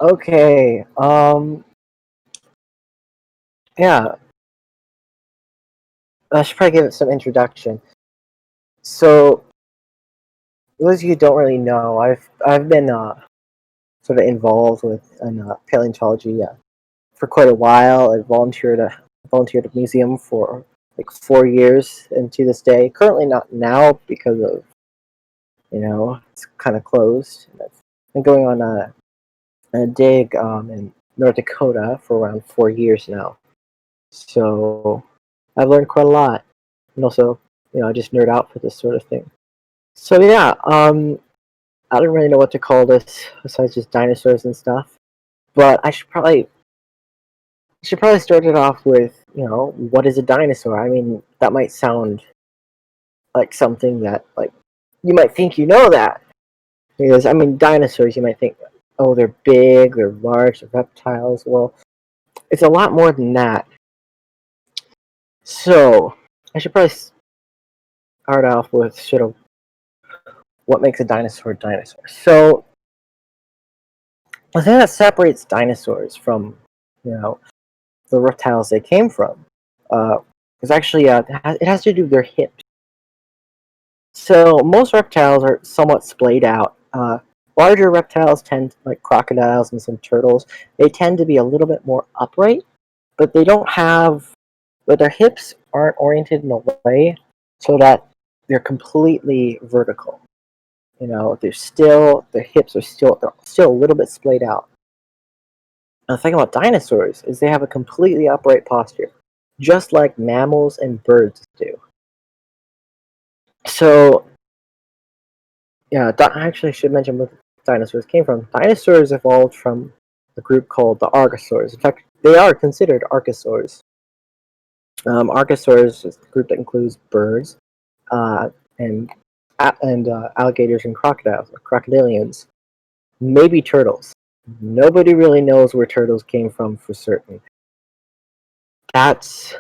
Okay. Yeah. I should probably give it some introduction. So, those of you who don't really know, I've been sort of involved with paleontology for quite a while. I volunteered at a museum for like 4 years, and to this day, currently not now because of it's kind of closed. And I've been going on a dig in North Dakota for around 4 years now. So I've learned quite a lot, and also I just nerd out for this sort of thing. So yeah, I don't really know what to call this besides just dinosaurs and stuff. But I should probably start it off with what is a dinosaur? I mean, that might sound like something that like you might think you know that because I mean dinosaurs you might think, oh, they're big, they're large, they're reptiles. Well, it's a lot more than that. So I should probably start off with sort of what makes a dinosaur a dinosaur. So the thing that separates dinosaurs from you know the reptiles they came from is actually it has to do with their hips. So most reptiles are somewhat splayed out. Larger reptiles tend, like crocodiles and some turtles, they tend to be a little bit more upright, but they don't have, but their hips aren't oriented in a way so that they're completely vertical. Their hips are still a little bit splayed out. Now, the thing about dinosaurs is they have a completely upright posture, just like mammals and birds do. So, yeah, actually, I should mention where dinosaurs came from. Dinosaurs evolved from a group called the Archosaurs. In fact, they are considered Archosaurs. Archosaurs is a group that includes birds uh, and alligators and crocodiles, or crocodilians, maybe turtles. Nobody really knows where turtles came from for certain. That's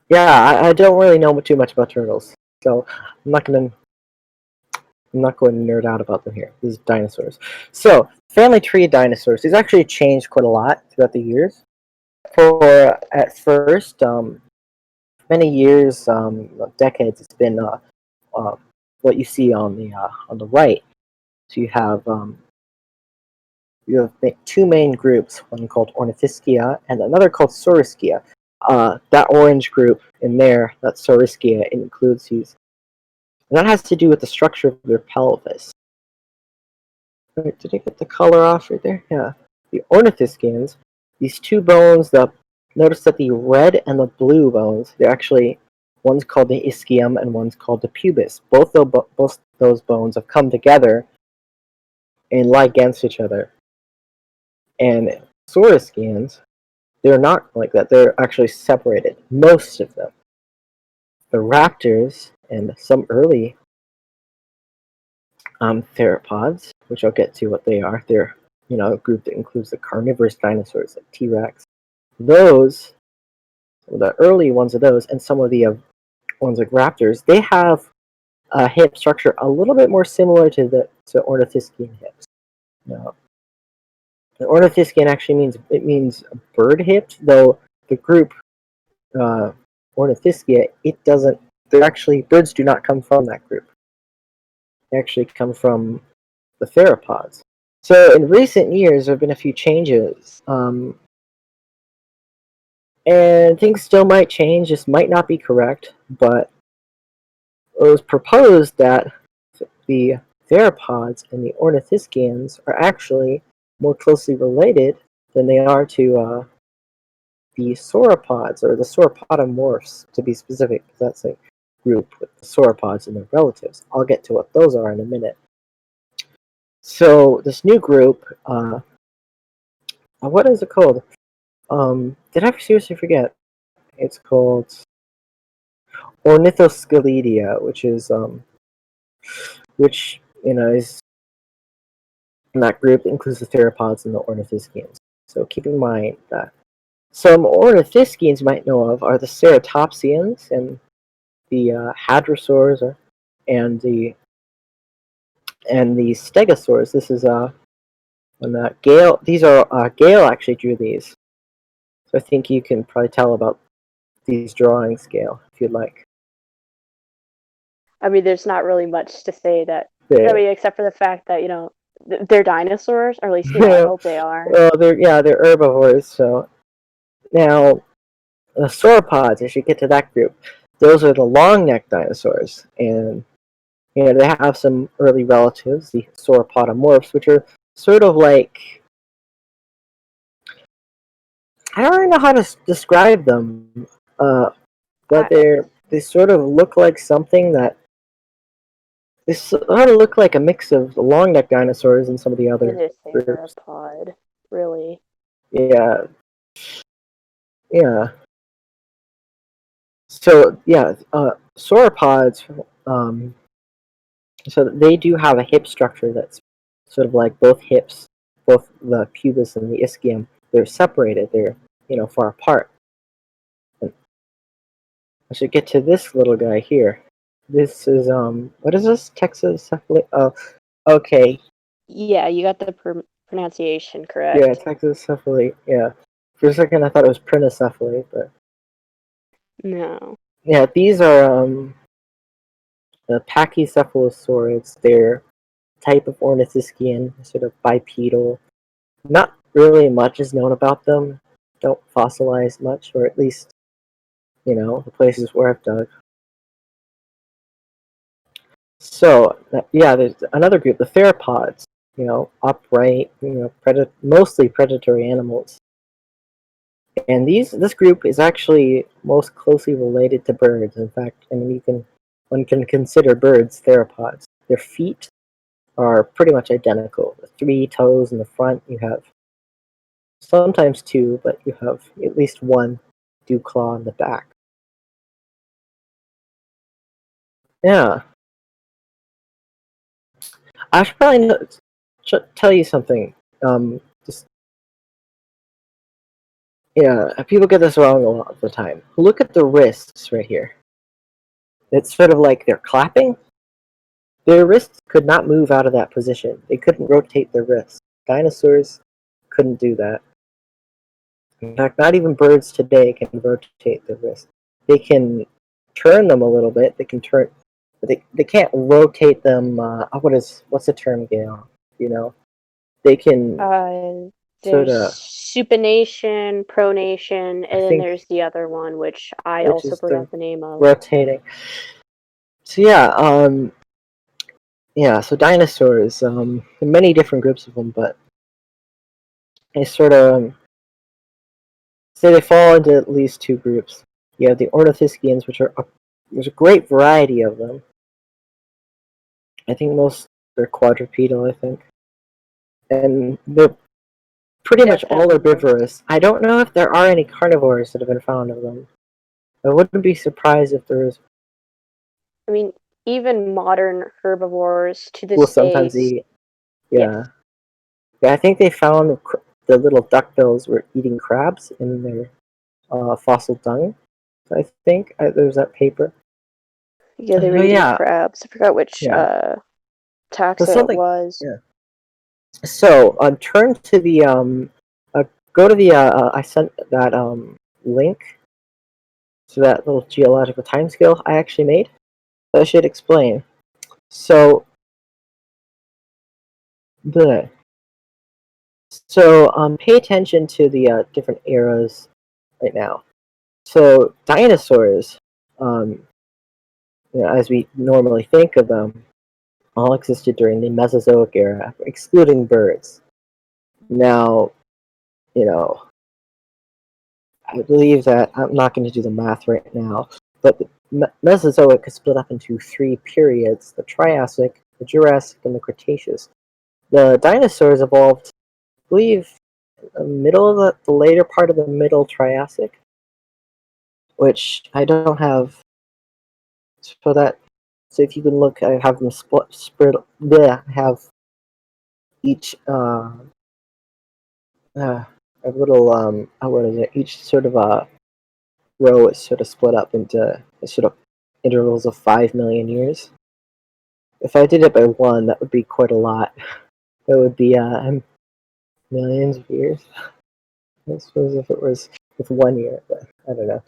Yeah, I don't really know too much about turtles, so I'm not gonna I'm not going to nerd out about them here. These is dinosaurs. So, family tree of dinosaurs. These actually changed quite a lot throughout the years. For at first, many years, decades, it's been uh, what you see on the right. So you have two main groups, one called Ornithischia and another called Saurischia. That orange group in there, that Saurischia, includes these. And that has to do with the structure of their pelvis. Wait, did I get the color off right there? Yeah. The ornithischians, these two bones, notice that the red and the blue bones, they're actually, one's called the ischium and one's called the pubis. Both those bones have come together and lie against each other. And saurischians, they're not like that. They're actually separated, most of them. The raptors and some early theropods, which I'll get to what they are. They're a group that includes the carnivorous dinosaurs like T-Rex. Those, the early ones of those, and some of the ones like raptors, they have a hip structure a little bit more similar to the ornithischian hips. Now, the ornithischian actually means bird hipped, though the group uh, Ornithischia, it doesn't. They're actually birds do not come from that group. They actually come from the theropods. So in recent years, there have been a few changes, and things still might change. This might not be correct, but it was proposed that the theropods and the ornithischians are actually more closely related than they are to the sauropods, or the sauropodomorphs, to be specific. That's a group with the sauropods and their relatives. I'll get to what those are in a minute. So this new group, what is it called? Did I seriously forget? It's called Ornithoscelidia, which is in that group includes the theropods and the ornithischians. So keep in mind that some ornithischians you might know of are the ceratopsians and the hadrosaurs, and the stegosaurs. This is And Gail, these are Gail actually drew these, so I think you can probably tell about these drawings, Gail, if you'd like. I mean, there's not really much to say that. I They, mean, except for the fact that they're dinosaurs, or at least I hope they are. well, they're herbivores. So now the sauropods, as you get to that group, those are the long-necked dinosaurs, and they have some early relatives, the sauropodomorphs, which are sort of like, I don't really know how to describe them, but I, they sort of look like something that they sort of look like a mix of the long-necked dinosaurs and some of the other in a groups. theropod, really. Yeah, yeah. So yeah, sauropods. So they do have a hip structure that's sort of like both hips, both the pubis and the ischium. They're separated. They're far apart. And I should get to this little guy here. This is what is this? Texacephaly? Oh, okay. Yeah, you got the pronunciation Yeah, correct. Texacephaly. Yeah. For a second, I thought it was Prinocephaly, but No. yeah, these are the Pachycephalosaurids. They're type of ornithischian, sort of bipedal. Not really much is known about them. Don't fossilize much, or at least, the places where I've dug. So, yeah, there's another group, the theropods, upright, mostly predatory animals. And this group is actually most closely related to birds. In fact, I mean, one can consider birds theropods. Their feet are pretty much identical. The 3 toes in the front, you have sometimes two, but you have at least one dew claw in the back. Yeah, I should probably tell you something. Just yeah, people get this wrong a lot of the time. Look at the wrists right here. It's sort of like they're clapping. Their wrists could not move out of that position. They couldn't rotate their wrists. Dinosaurs couldn't do that. In fact, not even birds today can rotate their wrists. They can turn them a little bit. They can turn, but they can't rotate them. What's the term, Gail? They can Uh, sort there's of. supination, pronation, I and then think there's the other one, which I which also is the forgot the name of. rotating. So yeah. So dinosaurs, many different groups of them, but they sort of say they fall into at least two groups. You have the ornithischians, there's a great variety of them. I think most they're quadrupedal. I think, and they're pretty much all Definitely. herbivorous. I don't know if there are any carnivores that have been found of them. I wouldn't be surprised if there is. I mean, even modern herbivores to Will this day, sometimes eat. yes. Yeah. Yeah, I think they found the little duckbills were eating crabs in their fossil dung. I think there's that paper. Yeah, they were So eating yeah, crabs. I forgot which yeah. So taxa it something. was. Yeah. So turn to the go to the I sent that link to that little geological timescale I actually made. That I should explain. So the pay attention to the different eras right now. So dinosaurs, um, as we normally think of them, all existed during the Mesozoic era, excluding birds. Now, you know, I believe that I'm not going to do the math right now, but the Mesozoic is split up into three periods: the Triassic, the Jurassic, and the Cretaceous. The dinosaurs evolved, I believe, the later part of the Middle Triassic, which I don't have. So that, so if you can look, I have them spread. Yeah, have each a little what is it? Each sort of row is sort of split up into sort of intervals of 5 million years. If I did it by one, that would be quite a lot. That would be millions of years. I suppose if it was with 1 year, but I don't know.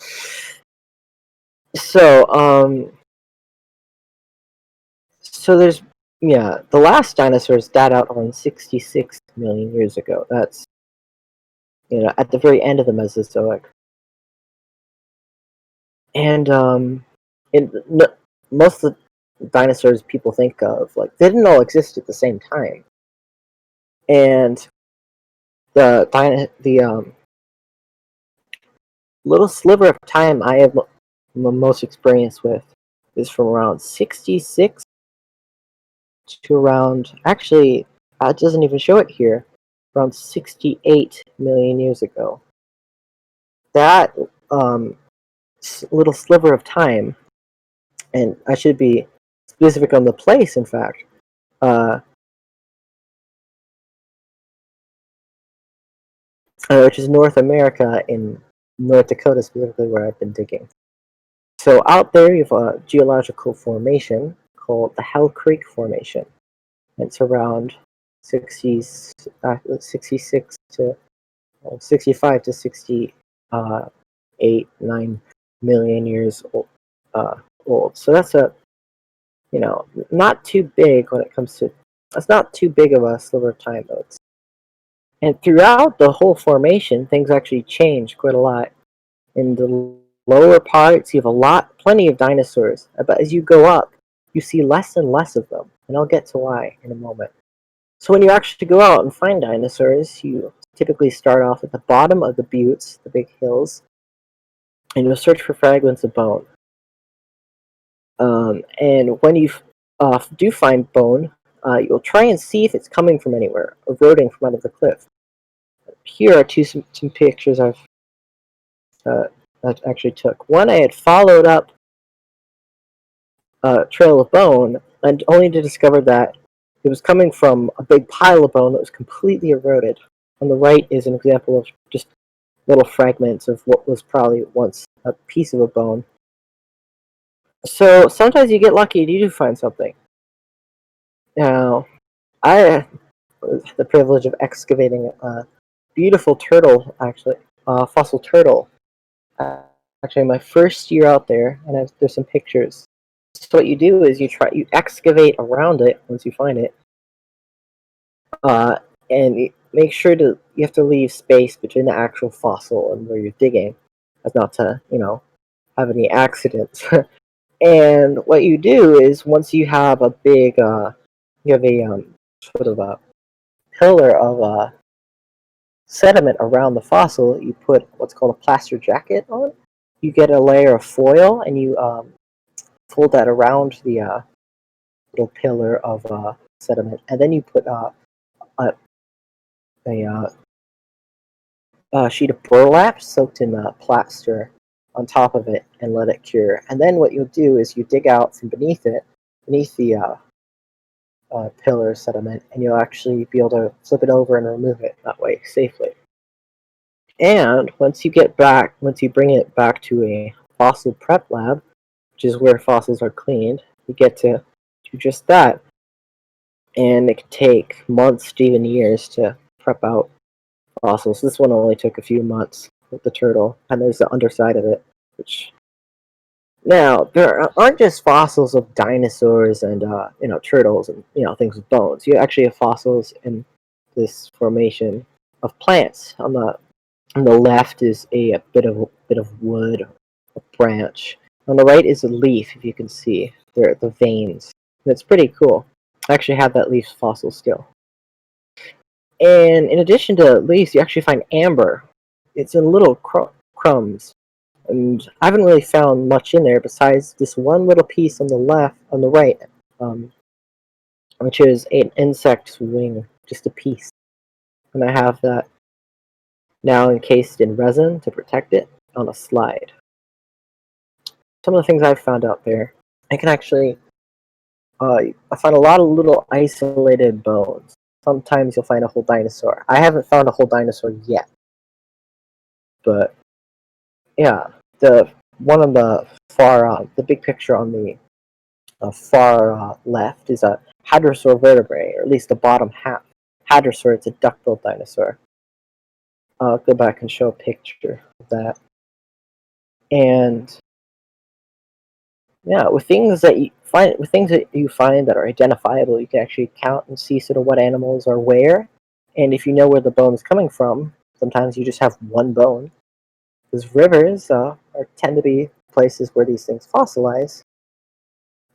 So, so there's the last dinosaurs died out around 66 million years ago. That's at the very end of the Mesozoic, and most of the dinosaurs people think of, like, they didn't all exist at the same time, and the little sliver of time I have most experience with is from around 66 to around, actually, it doesn't even show it here, around 68 million years ago. That little sliver of time, and I should be specific on the place, in fact, which is North America, in North Dakota, specifically where I've been digging. So out there, you have a geological formation called the Hell Creek Formation. It's around 66 to 65 to 68, 9 million years old. So that's not too big when it comes to. That's not too big of a sliver of time, though. And throughout the whole formation, things actually change quite a lot. In the lower parts, you have plenty of dinosaurs. But as you go up, you see less and less of them. And I'll get to why in a moment. So when you actually go out and find dinosaurs, you typically start off at the bottom of the buttes, the big hills, and you'll search for fragments of bone. And when you do find bone, you'll try and see if it's coming from anywhere, eroding from under the cliff. Here are some pictures I actually took. One, I had followed up a trail of bone, and only to discover that it was coming from a big pile of bone that was completely eroded. On the right is an example of just little fragments of what was probably once a piece of a bone. So sometimes you get lucky and you do find something. Now, I had the privilege of excavating a beautiful turtle, actually, fossil turtle. Actually, my first year out there, and there's some pictures. So what you do is you excavate around it once you find it, and you make sure you have to leave space between the actual fossil and where you're digging, as not to have any accidents. And what you do is, once you have a big, you have a sort of a pillar of sediment around the fossil, you put what's called a plaster jacket on. You get a layer of foil and you fold that around the little pillar of sediment, and then you put a sheet of burlap soaked in plaster on top of it and let it cure. And then what you'll do is you dig out from beneath the pillar sediment, and you'll actually be able to flip it over and remove it that way safely. And once you bring it back to a fossil prep lab, which is where fossils are cleaned, you get to do just that. And it can take months to even years to prep out fossils. This one only took a few months with the turtle, and there's the underside of it, which. Now, there aren't just fossils of dinosaurs and turtles and things with bones. You actually have fossils in this formation of plants. On the left is a bit of wood, a branch. On the right is a leaf, if you can see. There are the veins. And it's pretty cool. I actually have that leaf fossil still. And in addition to leaves, you actually find amber. It's in little crumbs. And I haven't really found much in there besides this one little piece on the right, which is an insect's wing, just a piece. And I have that now encased in resin to protect it on a slide. Some of the things I've found out there, I can actually, I find a lot of little isolated bones. Sometimes you'll find a whole dinosaur. I haven't found a whole dinosaur yet, but yeah, the one on the the big picture on the far left is a hadrosaur vertebrae, or at least the bottom half. hadrosaur. It's a duck-billed dinosaur. I'll go back and show a picture of that. And yeah, with things that you find that are identifiable, you can actually count and see sort of what animals are where. And if you know where the bone is coming from, sometimes you just have one bone. Because rivers tend to be places where these things fossilize.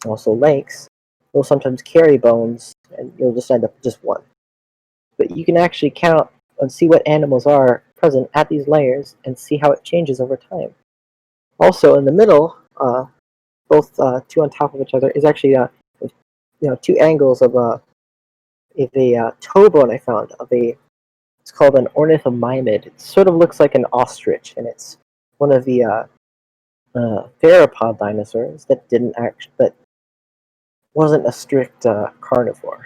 Also, lakes will sometimes carry bones, and you'll just end up with just one. But you can actually count and see what animals are present at these layers and see how it changes over time. Also, in the middle, both two on top of each other, is actually two angles of a toe bone I found of a. It's called an ornithomimid. It sort of looks like an ostrich, and it's one of the theropod dinosaurs that wasn't a strict carnivore.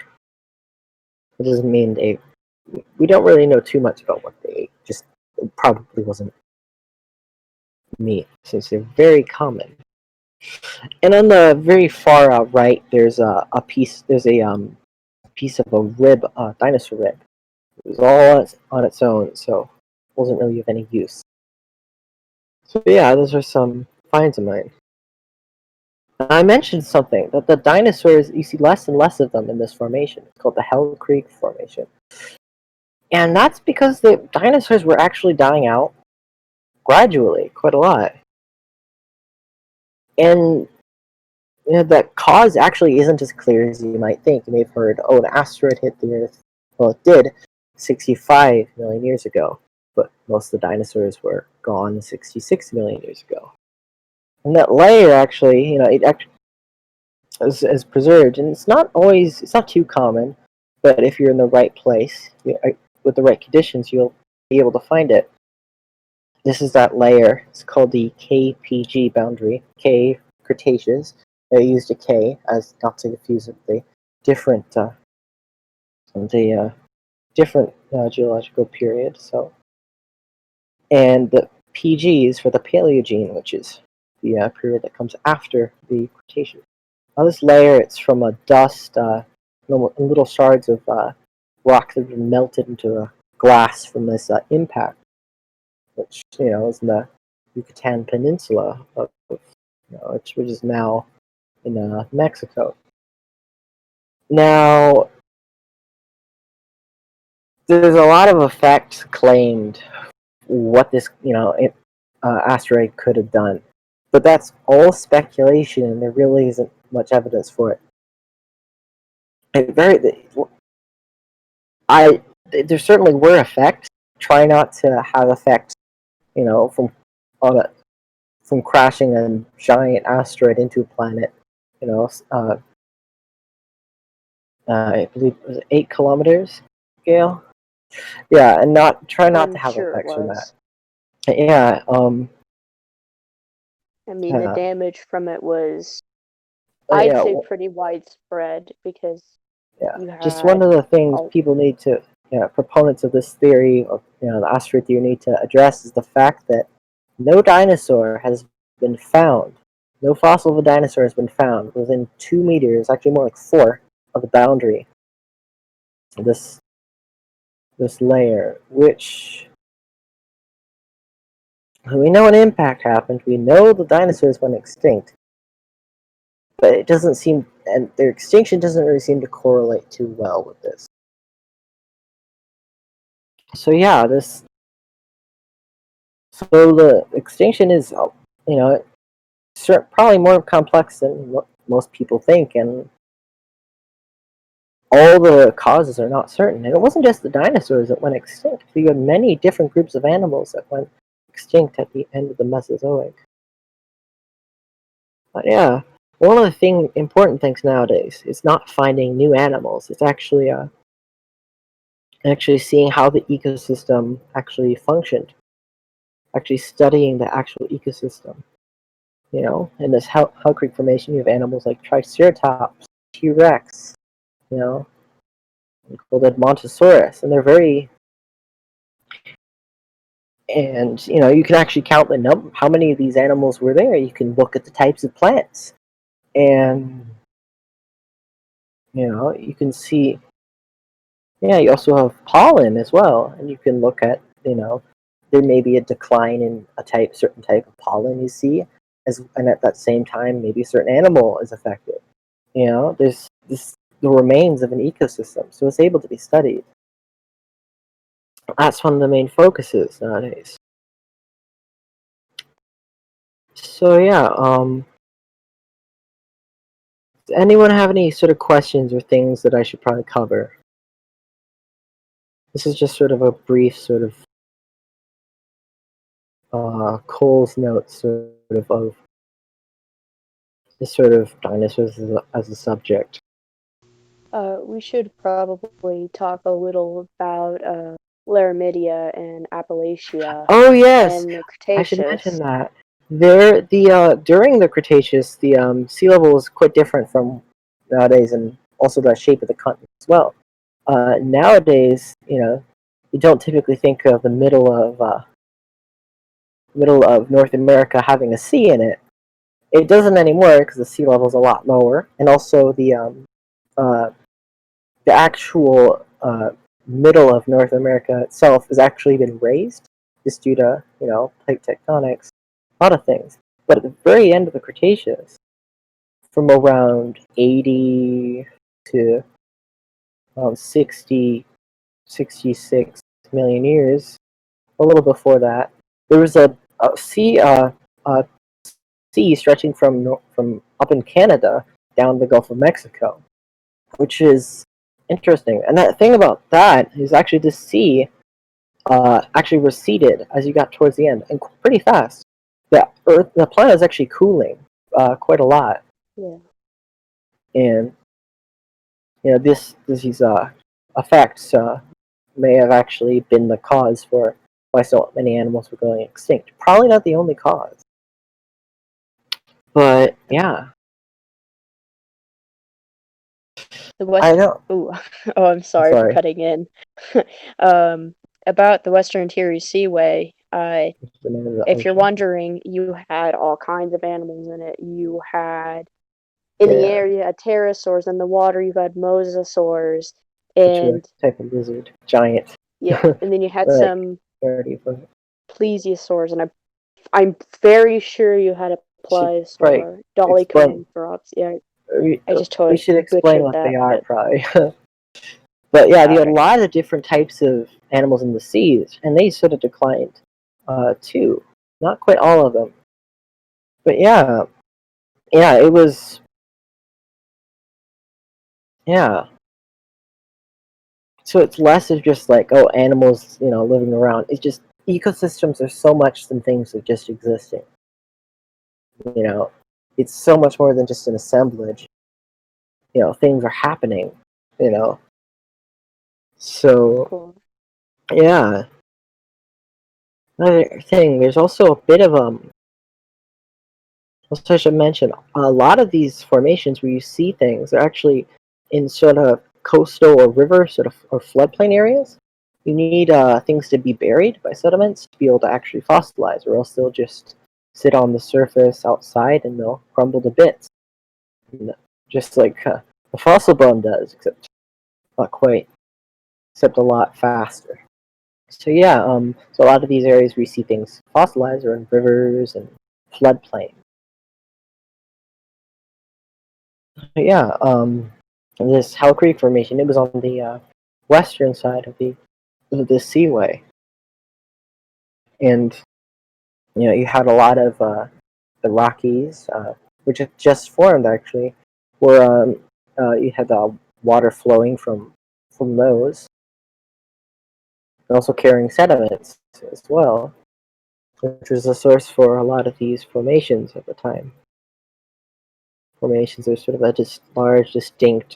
It doesn't mean we don't really know too much about what they ate. Just it probably wasn't meat, since they're very common. And on the very far right, there's a piece. There's a piece of a rib, dinosaur rib. It was all on its own, so it wasn't really of any use. So yeah, those are some finds of mine. I mentioned something that the dinosaurs, you see less and less of them in this formation. It's called the Hell Creek Formation. And that's because the dinosaurs were actually dying out gradually, quite a lot. And the cause actually isn't as clear as you might think. You may have heard, oh, an asteroid hit the Earth. Well, it did 65 million years ago, but most of the dinosaurs were gone 66 million years ago. And that layer actually, it actually is preserved, and it's not too common, but if you're in the right place, with the right conditions, you'll be able to find it. This is that layer. It's called the KPG boundary. K, Cretaceous. I used a K as not to confuse with the different geological period. So, and the PG is for the Paleogene, which is the period that comes after the Cretaceous. Now this layer, it's from a dust, little shards of rock that have been melted into a glass from this impact, which is in the Yucatan Peninsula, which is now in Mexico. Now, there's a lot of effects claimed what this asteroid could have done, but that's all speculation, and there really isn't much evidence for it. There certainly were effects. Try not to have effects, from crashing a giant asteroid into a planet. I believe it was 8 kilometers scale. Yeah, and try not to have sure effects it from was. that. Yeah. I mean, the damage from it was, I'd say, pretty widespread because just one of the things people need to, proponents of this theory of the asteroid theory need to address is the fact that no dinosaur has been found. No fossil of a dinosaur has been found within 2 meters, actually more like 4, of the boundary. This layer, which we know an impact happened. We know the dinosaurs went extinct, but it doesn't seem, and their extinction doesn't really seem to correlate too well with this. So yeah, so the extinction is, probably more complex than what most people think, and all the causes are not certain. And it wasn't just the dinosaurs that went extinct. You had many different groups of animals that went extinct at the end of the Mesozoic. But yeah, one of the important things nowadays is not finding new animals. It's actually seeing how the ecosystem actually functioned. Actually studying the actual ecosystem. In this Hell Creek Formation, you have animals like Triceratops, T-Rex, called Edmontosaurus, and they're very. And you can actually count the number, how many of these animals were there. You can look at the types of plants, and you can see Yeah, you also have pollen as well, and you can look at, there may be a decline in certain type of pollen you see, and at that same time, maybe a certain animal is affected. There's the remains of an ecosystem, so it's able to be studied. That's one of the main focuses nowadays. So yeah, does anyone have any sort of questions or things that I should probably cover? This is just sort of a brief sort of Cole's notes of this sort of dinosaurs as a subject. We should probably talk a little about Laramidia and Appalachia Oh yes, and the I should mention Cretaceous. that. During the Cretaceous, the sea level was quite different from nowadays, and also the shape of the continent as well. Nowadays, you don't typically think of the middle of North America having a sea in it. It doesn't anymore because the sea level is a lot lower, and also uh, the actual middle of North America itself has actually been raised just due to plate tectonics, a lot of things. But at the very end of the Cretaceous, from around 80 to around 60, 66 million years, a little before that, there was a sea stretching from up in Canada down the Gulf of Mexico, which is interesting. And that thing about that is actually the sea actually receded as you got towards the end, and pretty fast. The planet is actually cooling quite a lot, Yeah. and these effects may have actually been the cause for why so many animals were going extinct. Probably not the only cause, but yeah, The I West. know. Ooh, oh, I'm I'm sorry for sorry. cutting in. um, about the Western Interior Seaway. The name of the If you're ocean. wondering, you had all kinds of animals in it. You had in the Yeah, air, you had pterosaurs. In the water, you had mosasaurs, which are a and type of lizard, giant. yeah, and then you had Like some 30 foot. plesiosaurs, and I'm very sure you had a Should probably pliosaur, explain. dolichoanthrops. Yeah, We, I just we totally should explain butchered what they that, are, but probably. But yeah, there are a alright. lot of different types of animals in the seas, and they sort of declined too. Not quite all of them, but yeah, it was yeah. So it's less of just like animals, living around. It's just ecosystems are so much than things of just existing. You know, it's so much more than just an assemblage. Things are happening. You know, so Cool. yeah. Another thing, there's also a bit of also I should mention a lot of these formations where you see things are actually in sort of coastal or river sort of or floodplain areas. You need things to be buried by sediments to be able to actually fossilize, or else they'll just sit on the surface outside and they'll crumble to bits, just like the fossil bone does, except not quite, except a lot faster. So yeah, so a lot of these areas where you see things fossilized are in rivers and floodplain. But yeah, this Hell Creek Formation, it was on the western side of the seaway, and you had a lot of the Rockies, which had just formed actually, where you had water flowing from those, and also carrying sediments as well, which was the source for a lot of these formations at the time. Formations are sort of a just large, distinct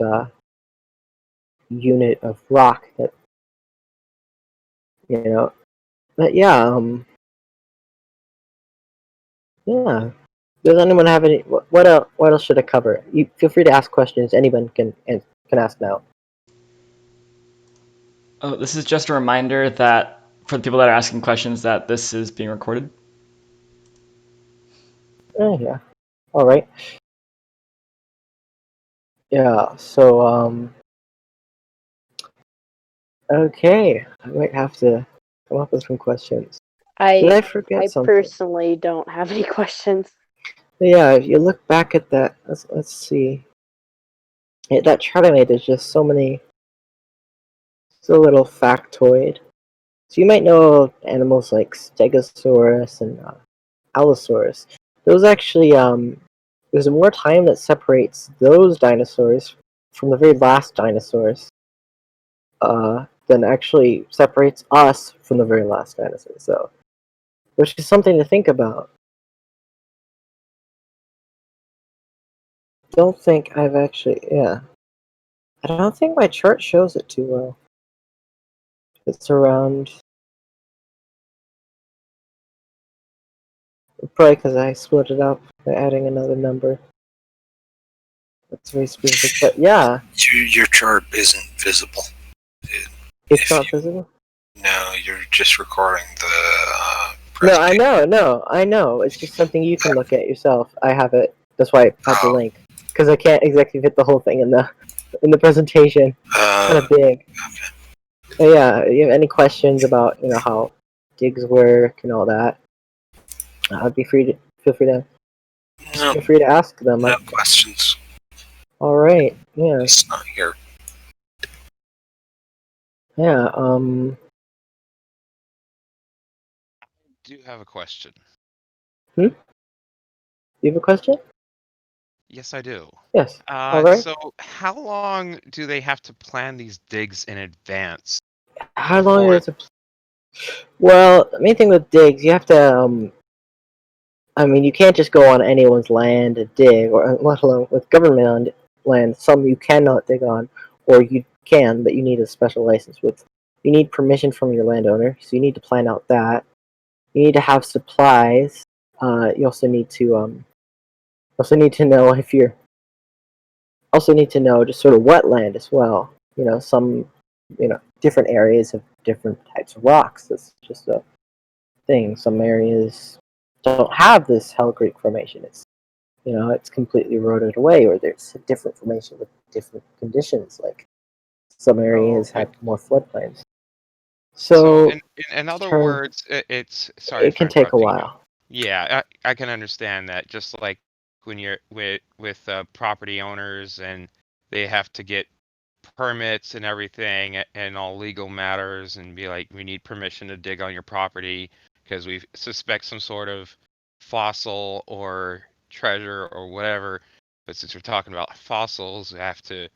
unit of rock that you know. But yeah, yeah. Does anyone have any? What else? What else should I cover? You feel free to ask questions. Anyone can ask now. Oh, this is just a reminder that for the people that are asking questions that this is being recorded. Oh yeah. All right. Yeah. So Okay, I might have to come up with some questions. Did I I forget something? personally don't have any questions. Yeah, if you look back at that, let's see. Yeah, that chart I made, there's just so many. It's a little factoid. So you might know animals like Stegosaurus and Allosaurus. Those actually, there's more time that separates those dinosaurs from the very last dinosaurs than actually separates us from the very last dinosaurs. So, which is something to think about. Don't think I've actually, yeah. I don't think my chart shows it too well. It's around, probably because I split it up by adding another number. That's very specific, but yeah. Your chart isn't visible. It's not visible? No, you're just recording the No, I know. It's just something you can look at yourself. I have it. That's why I have the link. Because I can't exactly fit the whole thing in the presentation. Kind of big. Okay. But yeah, you have any questions about how digs work and all that? I'd be free to feel free to ask them. No questions. All right. Yeah. It's not here. Yeah. Do have a question. You have a question? Yes, I do. Yes. All right. So how long do they have to plan these digs in advance? How long is it? Well, the main thing with digs, you have to. I mean, you can't just go on anyone's land to dig, or let alone with government land. Some you cannot dig on, or you can, but you need a special license. You need permission from your landowner, so you need to plan out that. You need to have supplies. You also need to know if you're. Also need to know just sort of wetland as well. Some different areas have different types of rocks. That's just a thing. Some areas don't have this Hell Creek formation. It's completely eroded away, or there's a different formation with different conditions. Like some areas have more floodplains. So in other words, it's sorry it for can take a interrupting you. while. Yeah, I can understand that. Just like when you're with property owners and they have to get permits and everything and all legal matters and be like, we need permission to dig on your property because we suspect some sort of fossil or treasure or whatever. But since we're talking about fossils, we have to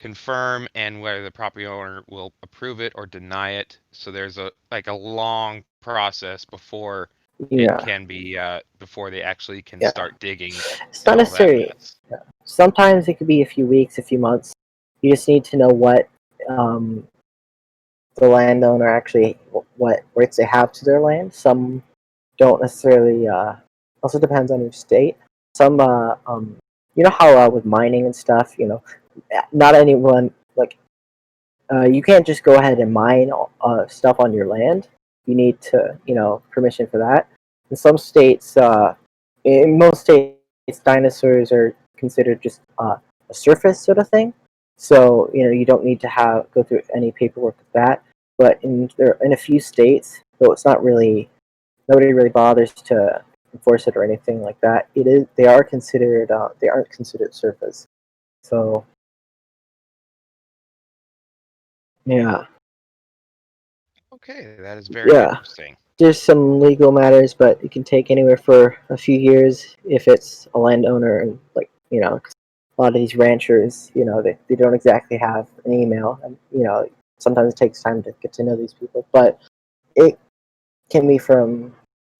confirm and whether the property owner will approve it or deny it. So there's a long process before it can be before they actually can start digging. It's not necessarily. Sometimes it could be a few weeks, a few months. You just need to know what the landowner actually, what rights they have to their land. Some don't necessarily. Also depends on each state. Some how with mining and stuff, not anyone you can't just go ahead and mine stuff on your land. You need to permission for that. In some states, in most states, dinosaurs are considered just a surface sort of thing. So you don't need to go through any paperwork with that. But in a few states, though it's not really, nobody really bothers to enforce it or anything like that. They aren't considered surface. So yeah. Okay, that is very interesting. There's some legal matters, but it can take anywhere for a few years if it's a landowner and a lot of these ranchers, they don't exactly have an email, and sometimes it takes time to get to know these people, but it can be from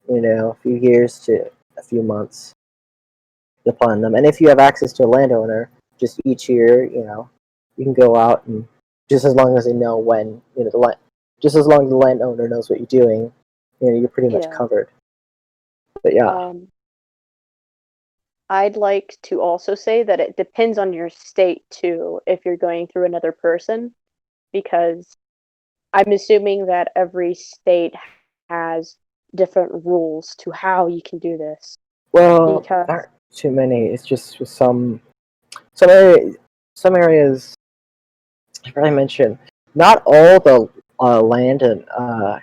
a few years to a few months upon them. And if you have access to a landowner, just each year, you can go out and just as long as they know when just as long as the landowner knows what you're doing, you're pretty much covered. But yeah. I'd like to also say that it depends on your state too, if you're going through another person, because I'm assuming that every state has different rules to how you can do this. Well, not too many. It's just with some areas. I forgot to mention not all the land a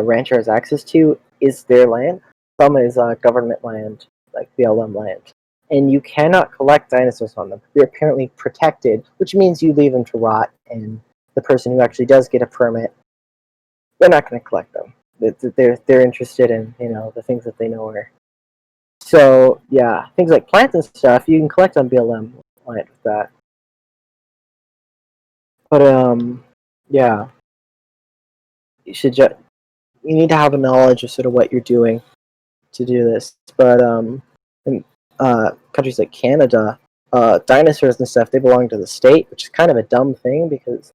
rancher has access to is their land. Some is government land, like BLM land, and you cannot collect dinosaurs on them. They're apparently protected, which means you leave them to rot, and the person who actually does get a permit, they're not going to collect them. They're interested in the things that they know are. So yeah, things like plants and stuff you can collect on BLM land with that. But yeah, you should just you need to have a knowledge of sort of what you're doing to do this. But in countries like Canada, dinosaurs and stuff, they belong to the state, which is kind of a dumb thing because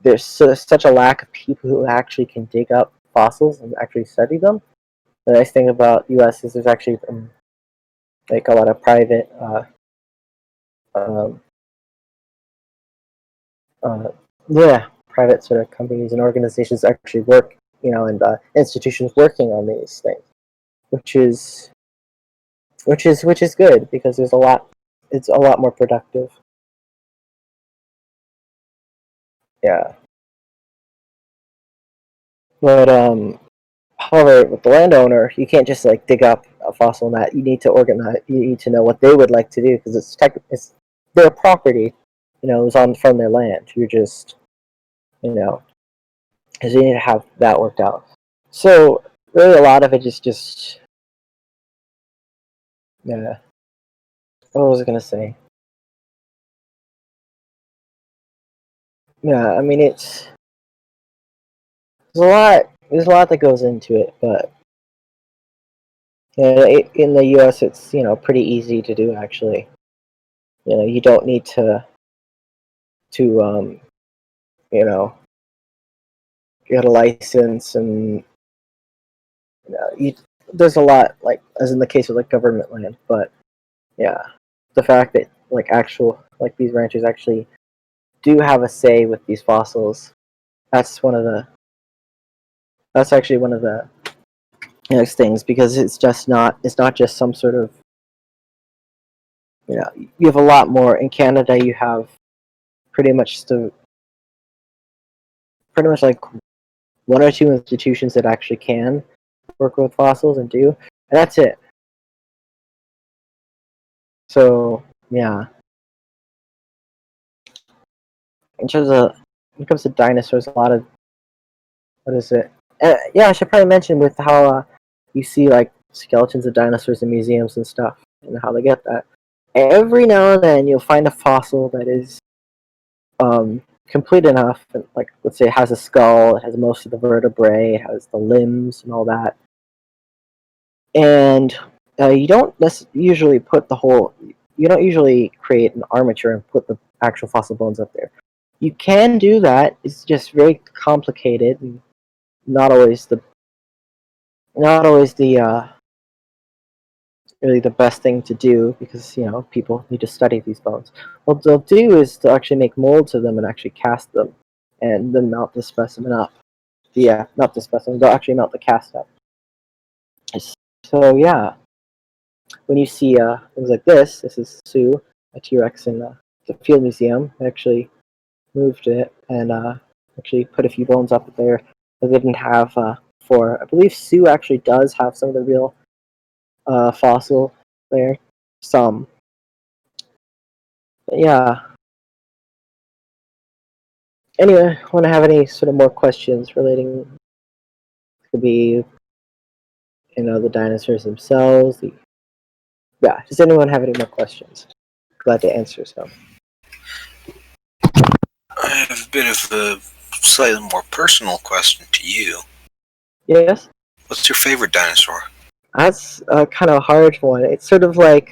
there's such a lack of people who actually can dig up fossils and actually study them. The nice thing about U.S. is there's actually like a lot of private um, uh, private sort of companies and organizations actually work, and institutions working on these things, which is good because there's a lot. It's a lot more productive. Yeah, but however, with the landowner, you can't just like dig up a fossil in that. You need to organize. You need to know what they would like to do because it's their property. It's on from their land. You're just because you need to have that worked out. So really, a lot of it is just yeah. What was I gonna say? Yeah, I mean there's a lot. There's a lot that goes into it, but in the U.S., it's pretty easy to do actually. You don't need to you know get a license and there's a lot like as in the case of like government land, but yeah, the fact that like actual like these ranchers actually do have a say with these fossils. That's one of the. That's actually one of the next things because it's just not. It's not just some sort of. You have a lot more in Canada. You have pretty much like one or two institutions that actually can work with fossils and do, and that's it. So yeah, in terms of when it comes to dinosaurs, a lot of what is it? Yeah, I should probably mention with how you see like skeletons of dinosaurs in museums and stuff, and how they get that. Every now and then, you'll find a fossil that is complete enough. Like, let's say, it has a skull, it has most of the vertebrae, it has the limbs and all that. And you don't usually put the whole. You don't usually create an armature and put the actual fossil bones up there. You can do that. It's just very complicated and not always the really the best thing to do because people need to study these bones. What they'll do is to actually make molds of them and actually cast them, and then mount the specimen up. Yeah, not the specimen. They'll actually mount the cast up. So yeah, when you see things like this is Sue, a T-Rex in the Field Museum. They actually moved it and actually put a few bones up there that they didn't have for. I believe Sue actually does have some of the real fossil there. Some. But yeah. Anyway, want to have any sort of more questions relating? Could be, the dinosaurs themselves. Yeah. Does anyone have any more questions? Glad to answer some. I have a bit of a slightly more personal question to you. Yes. What's your favorite dinosaur? That's a kind of hard one. It's sort of like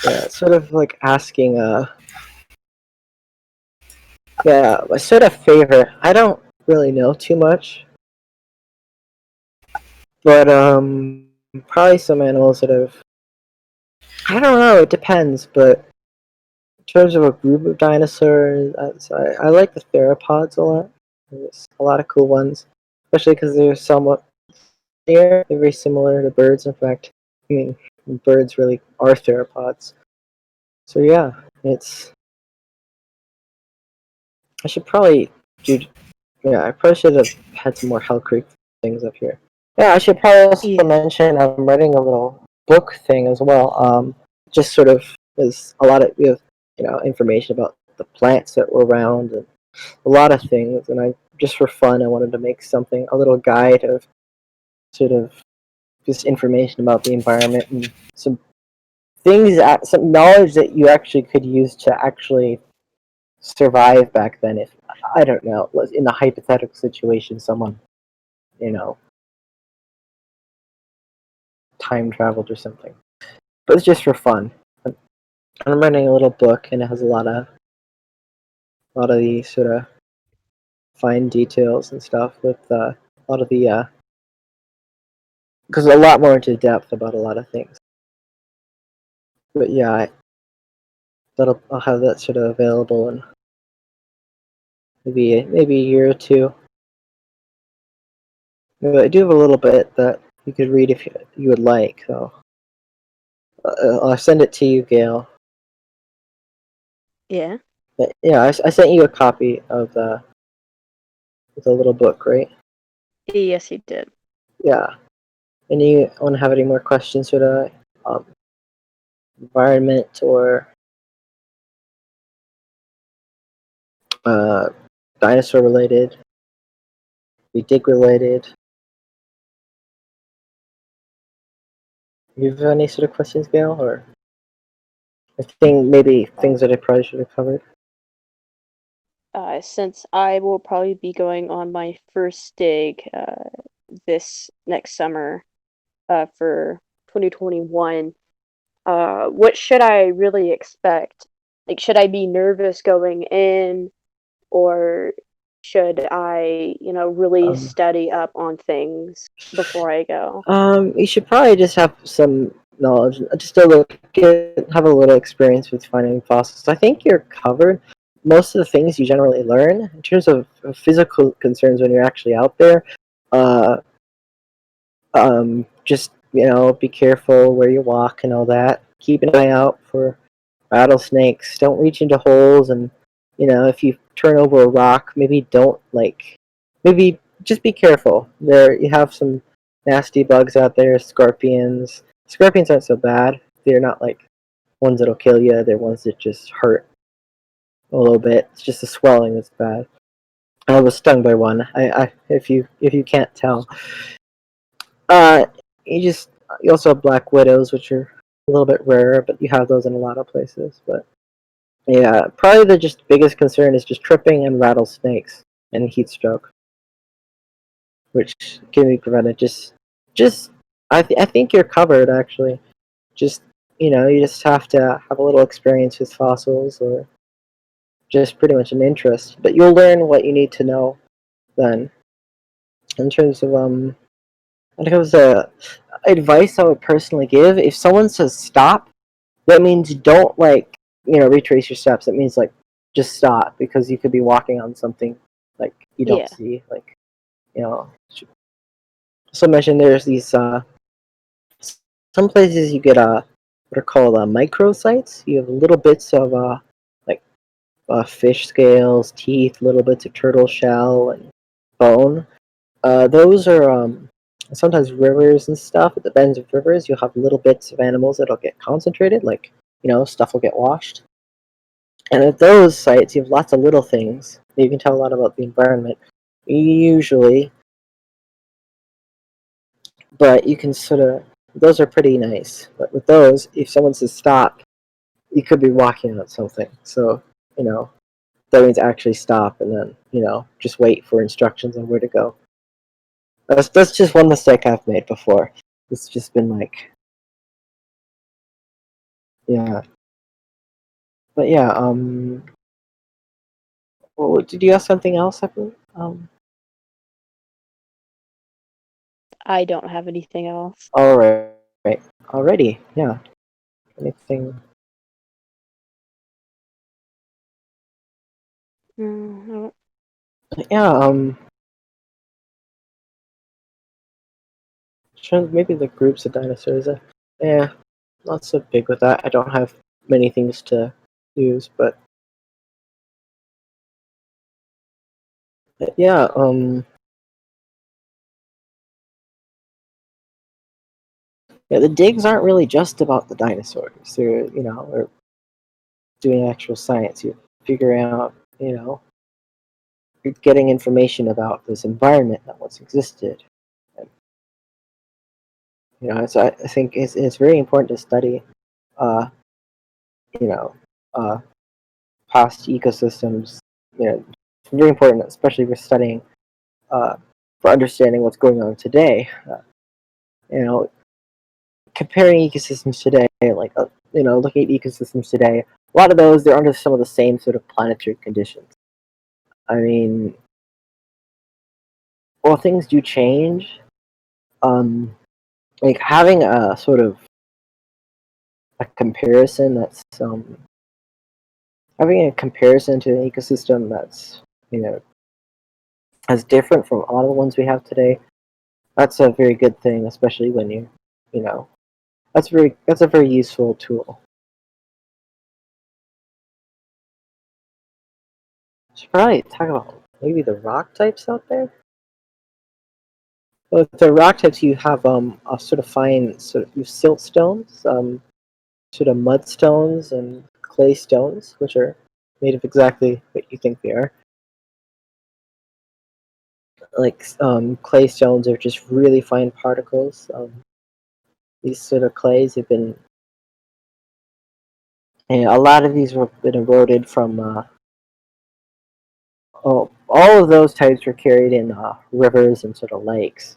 it's sort of like asking my sort of favorite. I don't really know too much, but probably some animals that have. I don't know. It depends, but in terms of a group of dinosaurs, I like the theropods a lot. There's a lot of cool ones, especially because they're somewhat they're very similar to birds. In fact, I mean, birds really are theropods. So yeah, it's I should probably do. Yeah, I probably should have had some more Hell Creek things up here. Yeah, I should probably also Yeah. mention I'm writing a little book thing as well. Just sort of is a lot of information about the plants that were around and a lot of things. And I just for fun I wanted to make something a little guide of sort of just information about the environment and some things, some knowledge that you actually could use to actually survive back then. If I don't know, in a hypothetical situation, someone you know time traveled or something. But it's just for fun. I'm writing a little book, and it has a lot of the sort of fine details and stuff with a lot of the because a lot more into depth about a lot of things. But yeah, I'll have that sort of available in maybe a year or two. But I do have a little bit that you could read if you would like. So I'll send it to you, Gail. Yeah. But yeah, I sent you a copy of the little book, right? Yes, you did. Yeah. And you want to have any more questions for the environment or uh, dinosaur related, dig related? You have any sort of questions, Gail, or I think maybe things that I probably should have covered? Since I will probably be going on my first dig this next summer for 2021, what should I really expect? Like, should I be nervous going in, or should I, really Um, study up on things before I go? You should probably just have some knowledge, just have a little experience with finding fossils. I think you're covered. Most of the things you generally learn in terms of physical concerns when you're actually out there. Uh, just be careful where you walk and all that. Keep an eye out for rattlesnakes. Don't reach into holes, and if you turn over a rock, maybe just be careful. There you have some nasty bugs out there, scorpions. Scorpions aren't so bad. They're not like ones that'll kill you. They're ones that just hurt a little bit. It's just the swelling that's bad. I was stung by one. If you can't tell, uh, you also have black widows, which are a little bit rarer, but you have those in a lot of places. But yeah, probably the just biggest concern is just tripping and rattlesnakes and heat stroke, which can be prevented. Just I think you're covered actually. Just you just have to have a little experience with fossils or just pretty much an interest. But you'll learn what you need to know then. In terms of when it comes to advice I would personally give, if someone says stop, that means don't retrace your steps. It means just stop because you could be walking on something you don't Yeah. see. You know, so mention there's these some places you get what are called microsites. You have little bits of like fish scales, teeth, little bits of turtle shell, and bone. Those are sometimes rivers and stuff. At the bends of rivers, you'll have little bits of animals that'll get concentrated, stuff will get washed. And at those sites, you have lots of little things. You can tell a lot about the environment, usually, but you can those are pretty nice. But with those, if someone says stop, you could be walking on something. So, that means actually stop and then, just wait for instructions on where to go. That's just one mistake I've made before. It's just been yeah. But yeah, did you ask something else? I don't have anything else. All right. Already, yeah. Anything? Mm, Yeah. Maybe the groups of dinosaurs. Yeah, not so big with that. I don't have many things to use, but Yeah, yeah, the digs aren't really just about the dinosaurs. They're doing actual science. You're figuring out, you're getting information about this environment that once existed. And, so I think it's very important to study, uh, you know, uh, past ecosystems. It's very important, especially for studying, uh, for understanding what's going on today. You know, comparing ecosystems today, like looking at ecosystems today, a lot of those they're under some of the same sort of planetary conditions. I mean, well, things do change. Like having a sort of a comparison that's having a comparison to an ecosystem that's you know as different from all the ones we have today. That's a very good thing, especially when you know that's a very useful tool. Should probably talk about maybe the rock types out there. Well, with the rock types, you have a sort of fine sort of you have siltstones, sort of mudstones and clay stones, which are made of exactly what you think they are. Like clay stones are just really fine particles. These sort of clays have been, and a lot of these have been eroded from. All of those types were carried in rivers and sort of lakes.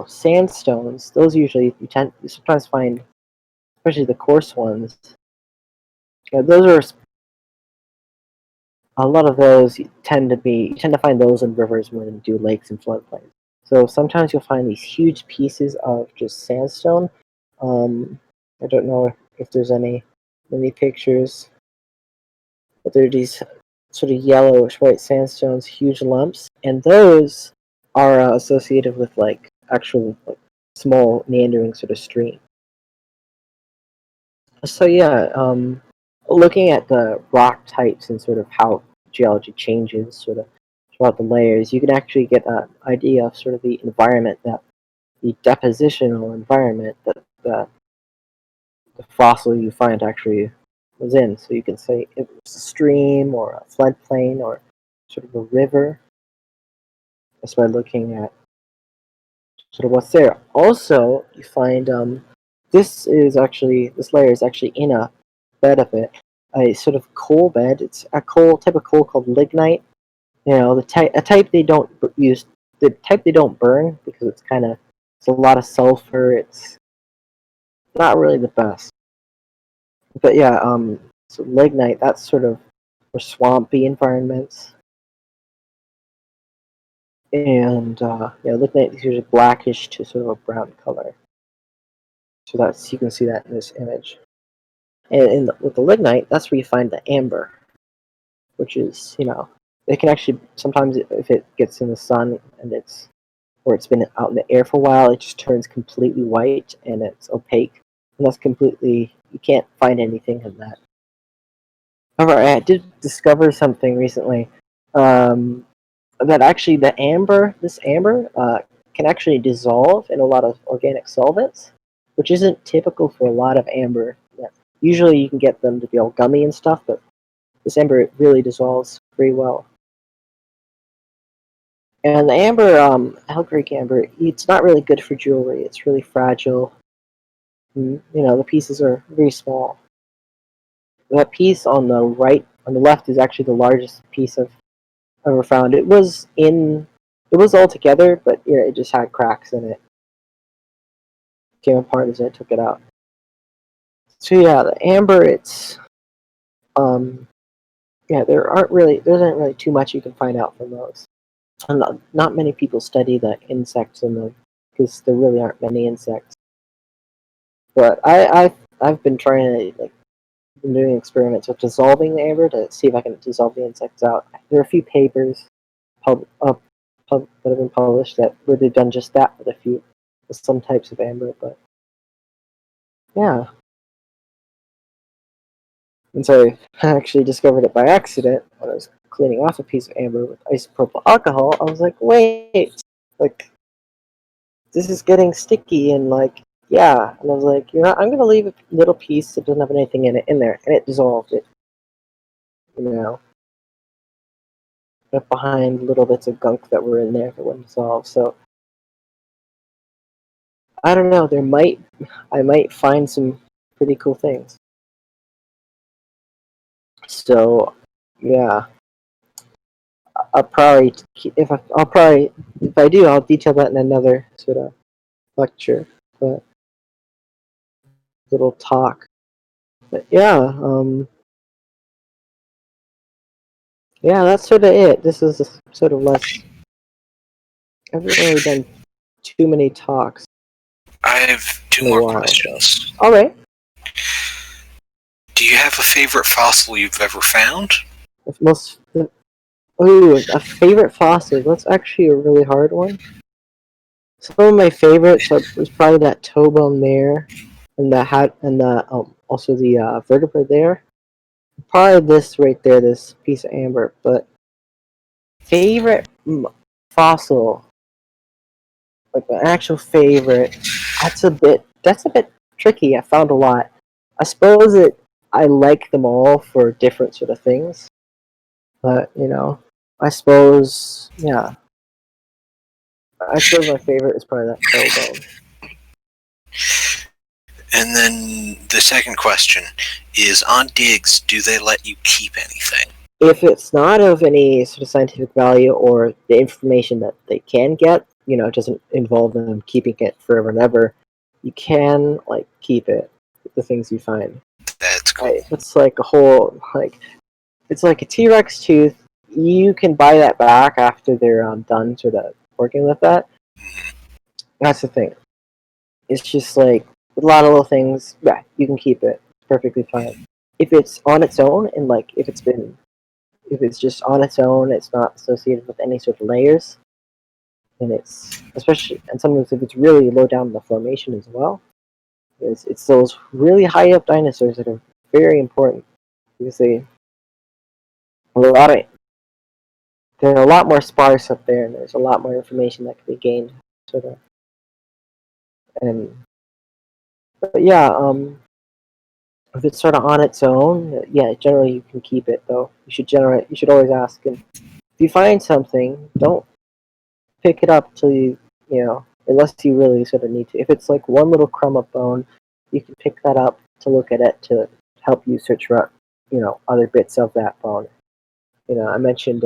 Sandstones, those usually you sometimes find, especially the coarse ones. Those are a lot of those you tend to find those in rivers more than you do lakes and floodplains. So sometimes you'll find these huge pieces of just sandstone. I don't know if there's many pictures, but there are these sort of yellowish white sandstones, huge lumps, and those are associated with like actual like small meandering sort of stream. So yeah, looking at the rock types and sort of how geology changes sort of throughout the layers, you can actually get an idea of sort of the environment that the depositional environment that the fossil you find actually was in. So you can say it was a stream or a floodplain or sort of a river, just by looking at sort of what's there. Also, you find this layer is actually in a bed of it, a sort of coal bed. It's a type of coal called lignite. A type they don't use, the type they don't burn because it's a lot of sulfur. It's not really the best. But yeah, so lignite, that's sort of for swampy environments. And yeah, lignite is usually blackish to sort of a brown color. So you can see that in this image. And with the lignite, that's where you find the amber, which is it can actually sometimes if it gets in the sun and it's been out in the air for a while, it just turns completely white and it's opaque, and that's completely you can't find anything in that. However, I did discover something recently, that actually this amber, can actually dissolve in a lot of organic solvents, which isn't typical for a lot of amber. Yeah. Usually you can get them to be all gummy and stuff, but this amber it really dissolves very well. And the amber, Hellgreek amber, it's not really good for jewelry. It's really fragile. And, the pieces are very small. That piece on the left, is actually the largest piece I've ever found. It was all together, but it just had cracks in it. Came apart as I took it out. So yeah, the amber, um, yeah, there isn't really too much you can find out from those. And not many people study the insects in them because there really aren't many insects. But I've been trying to been doing experiments with dissolving the amber to see if I can dissolve the insects out. There are a few papers that have been published where they've done just that with some types of amber. But yeah, and so I actually discovered it by accident when I was cleaning off a piece of amber with isopropyl alcohol, I was like, wait, like, this is getting sticky, and like, yeah. And I was like, I'm gonna leave a little piece that doesn't have anything in there, and it dissolved it. Left behind little bits of gunk that were in there that wouldn't dissolve. So I don't know. I might find some pretty cool things. So yeah, I'll probably if I do, I'll detail that in another sort of lecture, but little talk. But yeah, that's sort of it. This is sort of less. I haven't really done too many talks. I have two In a more while, questions. All right. Do you have a favorite fossil you've ever found? A favorite fossil. That's actually a really hard one. Some of my favorites was probably that toe bone there, and also the vertebra there. Probably this right there, this piece of amber. But favorite fossil, like an actual favorite, that's a bit tricky. I found a lot. I suppose I like them all for different sort of things. But I suppose I suppose my favorite is probably that toe bone. And then the second question is, on digs, do they let you keep anything? If it's not of any sort of scientific value, or the information that they can get, doesn't involve them keeping it forever and ever, you can keep it. The things you find. That's cool. If it's like a whole it's like a T-Rex tooth, you can buy that back after they're done sort of working with that. That's the thing. It's just like with a lot of little things, yeah, you can keep it. It's perfectly fine. If it's on its own, and if it's just on its own, it's not associated with any sort of layers, and and sometimes if it's really low down in the formation as well, it's those really high up dinosaurs that are very important, because they're a lot more sparse up there, and there's a lot more information that can be gained, sort of. But yeah, if it's sort of on its own, yeah, generally you can keep it though. You should always ask, and if you find something, don't pick it up till unless you really sort of need to. If it's like one little crumb of bone, you can pick that up to look at it to help you search for other bits of that bone. I mentioned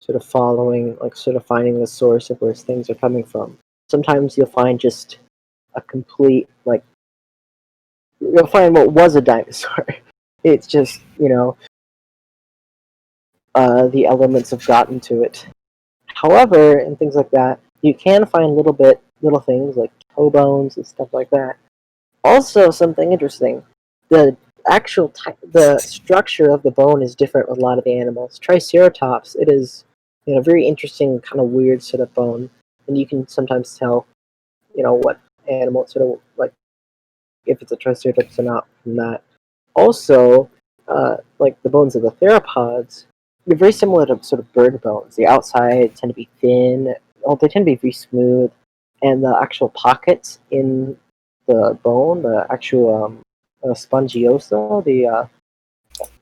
sort of finding the source of where things are coming from. Sometimes you'll find just a complete you'll find what was a dinosaur. It's just the elements have gotten to it. However, in things like that, you can find little things like toe bones and stuff like that. Also, something interesting: the the structure of the bone is different with a lot of the animals. Triceratops, it is very interesting, kind of weird sort of bone, and you can sometimes tell what animal it's sort of like, if it's a Triceratops or not from that. Also, like the bones of the theropods, they're very similar to sort of bird bones. The outside tend to be thin, they tend to be very smooth, and the actual pockets in the bone, the actual spongiosa, the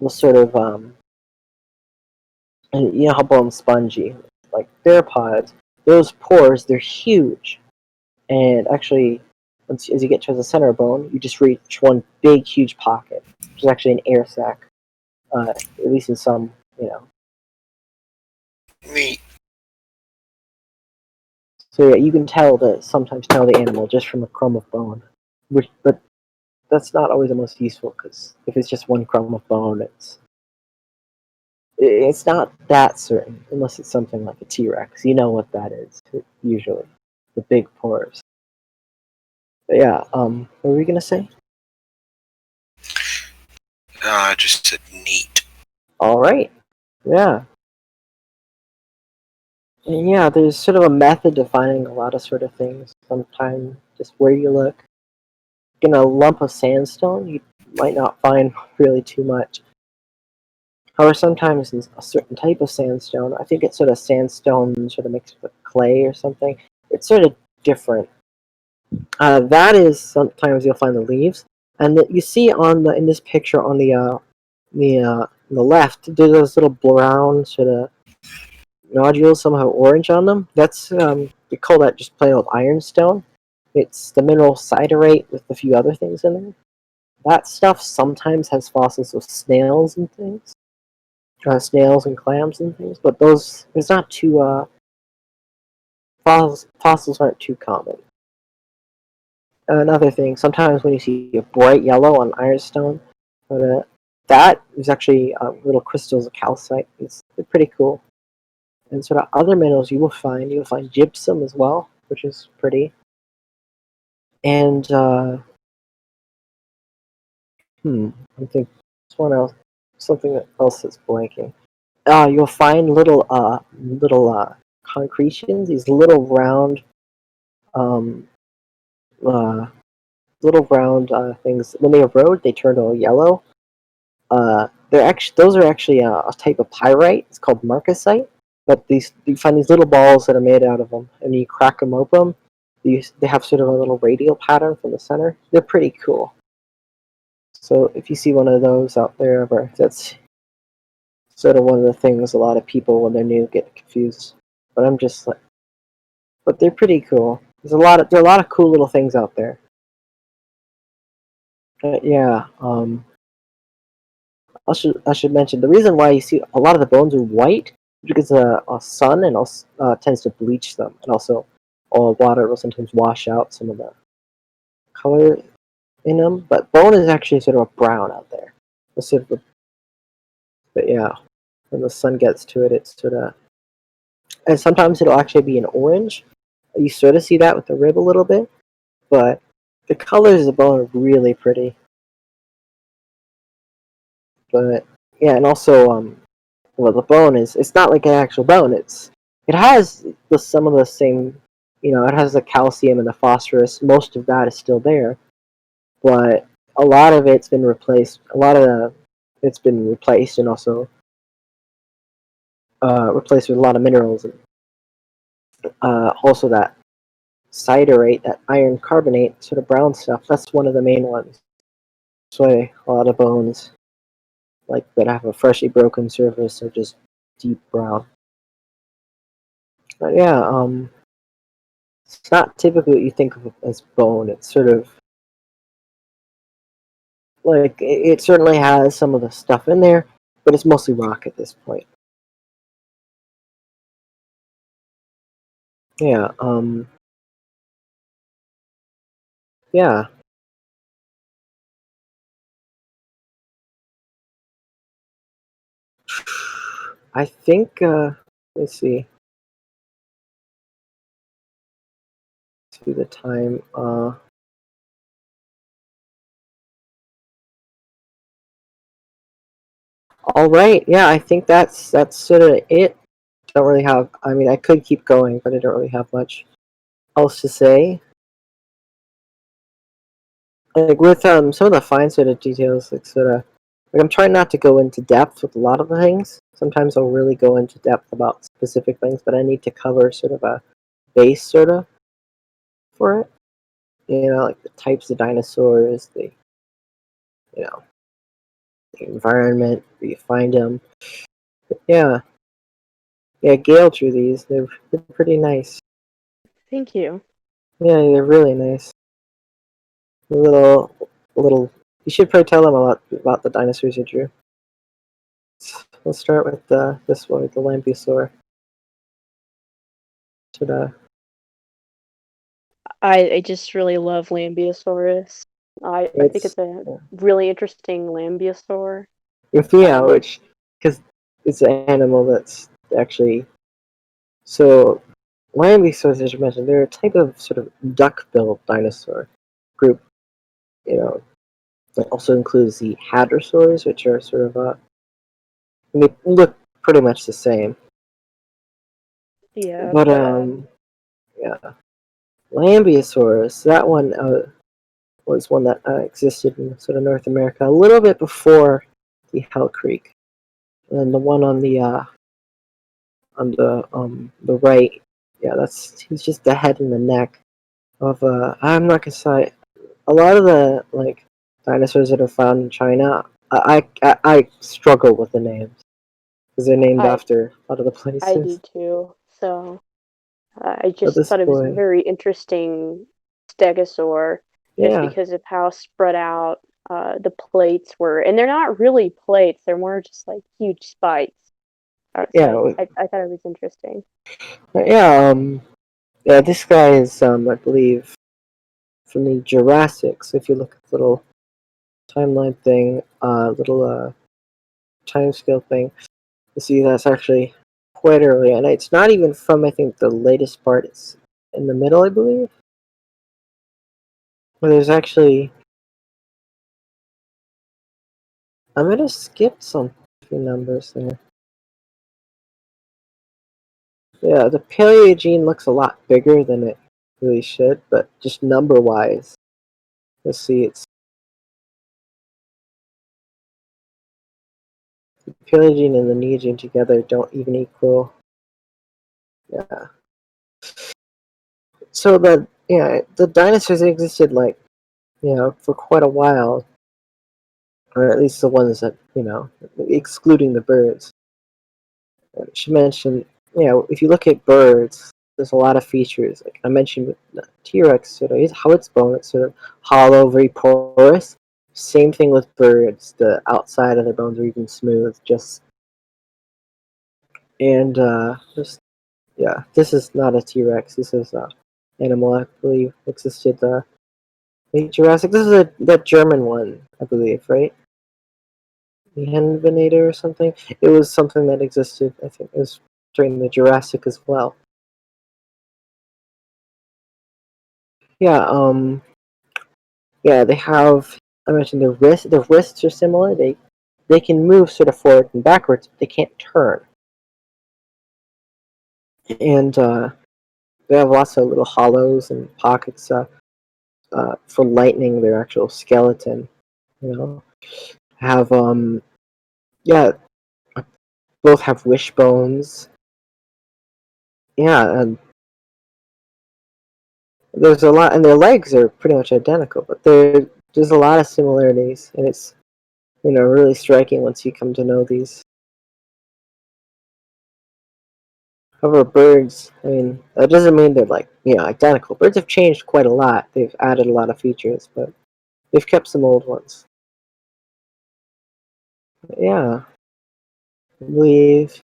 sort of how bone's spongy, like theropods, those pores, they're huge, and actually, as you get towards the center of bone, you just reach one big, huge pocket, which is actually an air sac, at least in some, Neat. So yeah, you can sometimes tell the animal just from a crumb of bone, but that's not always the most useful, because if it's just one crumb of bone, it's not that certain, unless it's something like a T-Rex. You know what that is, usually, the big pores. But yeah, what were we gonna say? I just said neat. All right, yeah. And yeah, there's sort of a method to finding a lot of sort of things. Sometimes just where you look. In a lump of sandstone, you might not find really too much. However, sometimes in a certain type of sandstone, I think it's sort of sandstone sort of mixed with clay or something. It's sort of different. That is sometimes you'll find the leaves, and you see on in this picture on the left, there's those little brown sort of nodules, some have orange on them. That's we call that just plain old ironstone. It's the mineral siderite with a few other things in there. That stuff sometimes has fossils of snails and things, snails and clams and things. But those it's not too fossils aren't too common. Another thing, sometimes when you see a bright yellow on ironstone, that is actually little crystals of calcite. They're pretty cool. And sort of other minerals you'll find gypsum as well, which is pretty. And I think this one else, something else that's blanking. You'll find little concretions, these little round um, uh, things. When they erode, they turn all yellow. Those are actually a type of pyrite. It's called marcasite. But you find these little balls that are made out of them, and you crack them open. They have sort of a little radial pattern from the center. They're pretty cool. So if you see one of those out there, that's sort of one of the things a lot of people when they're new get confused. But I'm just like, but they're pretty cool. There are a lot of cool little things out there. Yeah. I should mention the reason why you see a lot of the bones are white is because the sun and also tends to bleach them, and also water will sometimes wash out some of the color in them. But bone is actually sort of a brown out there. But yeah, when the sun gets to it, it's sort of, and sometimes it'll actually be an orange. You sort of see that with the rib a little bit, but the colors of the bone are really pretty. But yeah, and also well, the bone it's not like an actual bone. It has some of the same, it has the calcium and the phosphorus. Most of that is still there, but a lot of it's been replaced. It's been replaced, and also replaced with a lot of minerals. And also that siderate, that iron carbonate, sort of brown stuff. That's one of the main ones. That's why a lot of bones, like that have a freshly broken surface, are just deep brown. But yeah, it's not typically what you think of as bone. It's sort of like it certainly has some of the stuff in there, but it's mostly rock at this point. Yeah, yeah. I think let's see. To the time. All right. Yeah, I think that's sort of it. Don't really have. I mean, I could keep going, but I don't really have much else to say. Like with some of the fine sort of details, like I'm trying not to go into depth with a lot of the things. Sometimes I'll really go into depth about specific things, but I need to cover sort of a base sort of for it. Like the types of dinosaurs, you know the environment where you find them. But yeah, Gail drew these. They're pretty nice. Thank you. Yeah, they're really nice. A little. You should probably tell them a lot about the dinosaurs you drew. Let's start with this one, the Lambeosaur. I just really love Lambeosaurus. I think it's a really interesting Lambeosaur. Yeah, because it's an animal that's actually so. Lambeosaurs, as you mentioned, they're a type of sort of duck-billed dinosaur group. It also includes the hadrosaurs, which are sort of they look pretty much the same. Yeah. But yeah, Lambeosaurus. That one was one that existed in sort of North America a little bit before the Hell Creek. and the one on the right, yeah, he's just the head and the neck of I'm not gonna say a lot of the like dinosaurs that are found in China. I struggle with the names because they're named I after a lot of the I do places. too. So I But just this thought it was a boy, very interesting stegosaur, just yeah, because of how spread out the plates were, and they're not really plates; they're more just like huge spikes. So yeah, I thought it was interesting. yeah, yeah. This guy is I believe from the Jurassic. So if you look at the little timeline thing, little time scale thing, you see that's actually quite early, and it's not even from I think the latest part. It's in the middle, I believe. Where there's actually I'm gonna skip some few numbers there. Yeah, the Paleogene looks a lot bigger than it really should, but just number wise, let's see, it's the Paleogene and the Neogene together don't even equal. Yeah. So the dinosaurs existed like for quite a while, or at least the ones that excluding the birds. She mentioned, if you look at birds, there's a lot of features. Like I mentioned with the T-Rex, sort of is how its bone, it's sort of hollow, very porous. Same thing with birds. The outside of their bones are even smooth. Just yeah, this is not a T-Rex. This is a animal I believe existed late Jurassic. This is that German one, I believe, right? The Henvenator or something. It was something that existed. I think it was during the Jurassic as well. Yeah, yeah, they have. I mentioned their wrists. Their wrists are similar. They can move sort of forward and backwards. But they can't turn, and they have lots of little hollows and pockets for lightening their actual skeleton. You know, have yeah, both have wishbones. Yeah, and there's a lot, and their legs are pretty much identical, but there's a lot of similarities, and it's really striking once you come to know these. However, birds, I mean, that doesn't mean they're like identical. Birds have changed quite a lot. They've added a lot of features, but they've kept some old ones. But yeah, I believe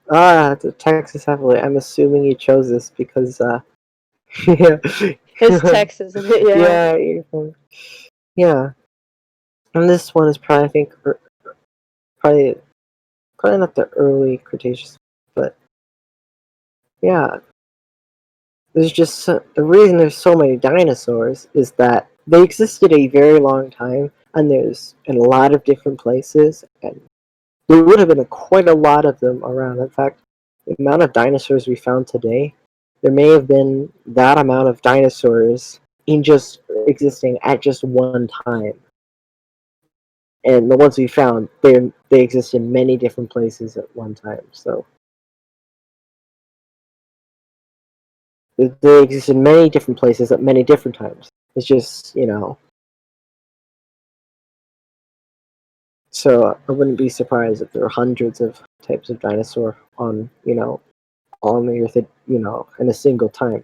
the Texas Heavily. I'm assuming you chose this because yeah, It's Texas, isn't it? Yeah. yeah, yeah. And this one is probably I think probably probably not the early Cretaceous, but yeah, the reason there's so many dinosaurs is that they existed a very long time, and there's in a lot of different places, and there would have been quite a lot of them around. In fact, the amount of dinosaurs we found today, there may have been that amount of dinosaurs in just existing at just one time. And the ones we found, they exist in many different places at one time. So they exist in many different places at many different times. It's just so I wouldn't be surprised if there are hundreds of types of dinosaur on the Earth in a single time.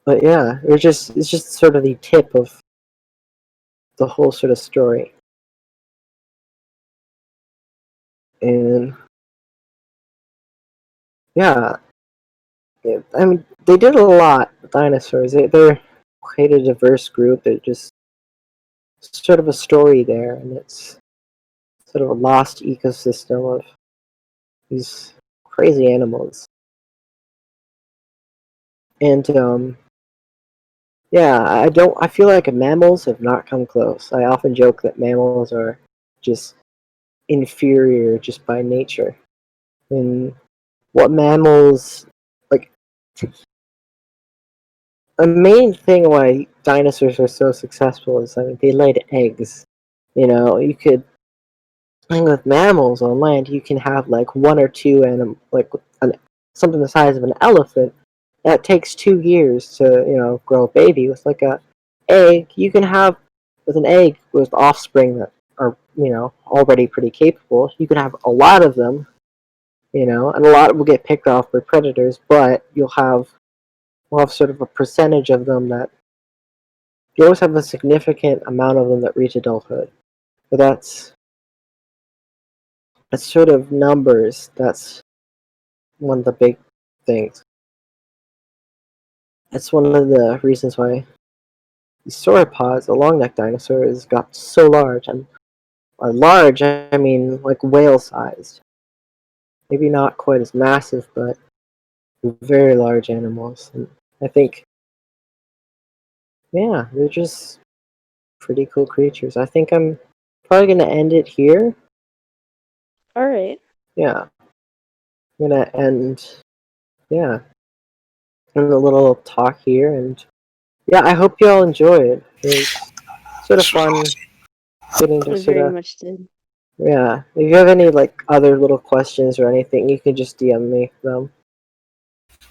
But yeah, it's just sort of the tip of the whole sort of story. And yeah, I mean they did a lot with dinosaurs. They're quite a diverse group. They're just sort of a story there, and it's sort of a lost ecosystem of these crazy animals. And yeah, I feel like mammals have not come close. I often joke that mammals are just inferior just by nature. And what mammals like the main thing why dinosaurs are so successful is I mean they laid eggs. You could And with mammals on land, you can have like one or two something the size of an elephant. That takes 2 years to grow a baby. With like a egg, you can have with an egg with offspring that are already pretty capable. You can have a lot of them, and a lot will get picked off by predators, but we'll have sort of a percentage of them that you always have a significant amount of them that reach adulthood. But that's sort of numbers. That's one of the big things. That's one of the reasons why the sauropods, the long-necked dinosaurs, got so large. And by large, I mean like whale-sized. Maybe not quite as massive, but very large animals. And I think, yeah, they're just pretty cool creatures. I think I'm probably going to end it here. All right. Yeah. I'm going to end, yeah, end a little talk here. And yeah, I hope you all enjoy it. It was sort of This was fun awesome. getting to I sort very of, much did. yeah. If you have any like other little questions or anything, you can just DM me them.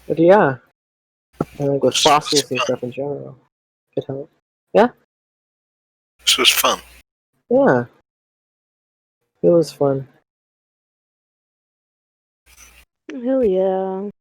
But yeah, and like with This was fossils and fun. stuff in general, could help. Yeah, This was fun. yeah, it was fun. Hell yeah.